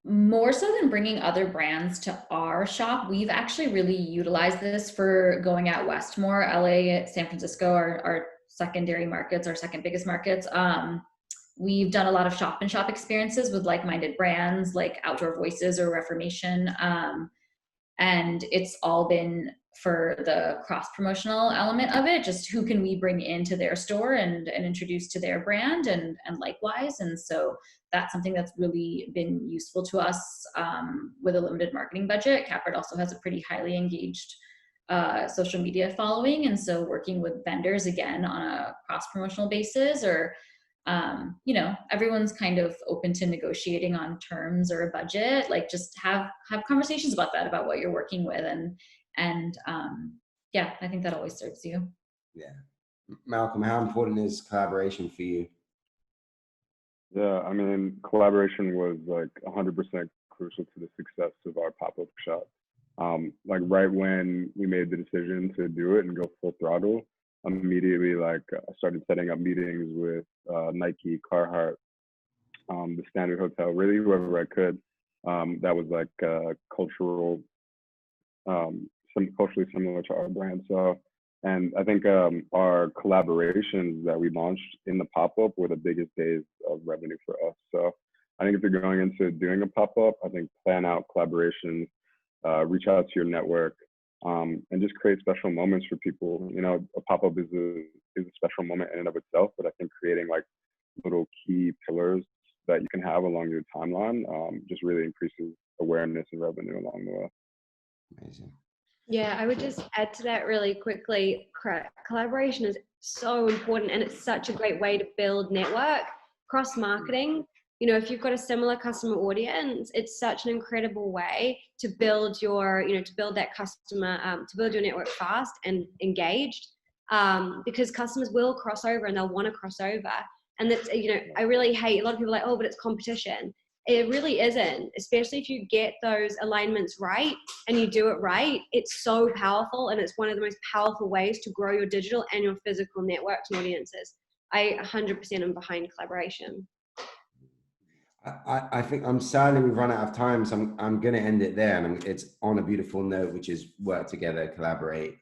More so than bringing other brands to our shop, we've actually really utilized this for going out west more. LA, San Francisco are our secondary markets, our second biggest markets. We've done a lot of shop-in-shop experiences with like-minded brands like Outdoor Voices or Reformation. And it's all been for the cross-promotional element of it, just who can we bring into their store and introduce to their brand and likewise. And so that's something that's really been useful to us with a limited marketing budget. Catbird also has a pretty highly engaged social media following. And so working with vendors, again, on a cross-promotional basis, or you know, everyone's kind of open to negotiating on terms or a budget. Like just have conversations about that, about what you're working with, and yeah, I think that always serves you. Yeah. Malcolm, how important is collaboration for you? Yeah, I mean, collaboration was like 100% crucial to the success of our pop-up shop. Like right when we made the decision to do it and go full throttle, immediately like I started setting up meetings with Nike, Carhartt, the Standard Hotel, really whoever I could. That was like cultural, some culturally similar to our brand. So, and I think our collaborations that we launched in the pop-up were the biggest days of revenue for us. So I think if you're going into doing a pop-up, I think plan out collaborations, reach out to your network, and just create special moments for people. You know, a pop-up is a special moment in and of itself, but I think creating like little key pillars that you can have along your timeline just really increases awareness and revenue along the way. Amazing. Yeah, I would just add to that really quickly. Collaboration is so important, and it's such a great way to build network. Cross marketing, you know, if you've got a similar customer audience, it's such an incredible way to build your, you know, to build that customer, to build your network fast and engaged, because customers will cross over and they'll want to cross over. And that's, you know, I really hate, a lot of people are like, oh, but it's competition. It really isn't, especially if you get those alignments right and you do it right. It's so powerful, and it's one of the most powerful ways to grow your digital and your physical networks and audiences. I 100% am behind collaboration. I think I'm sadly we've run out of time, so I'm going to end it there, and it's on a beautiful note, which is work together, collaborate.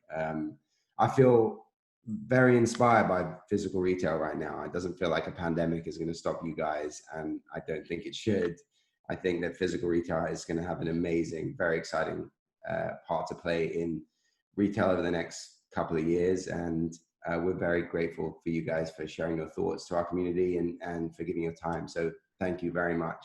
I feel very inspired by physical retail right now. It doesn't feel like a pandemic is going to stop you guys, and I don't think it should. I think that physical retail is going to have an amazing, very exciting part to play in retail over the next couple of years, and we're very grateful for you guys for sharing your thoughts to our community and for giving your time. So thank you very much.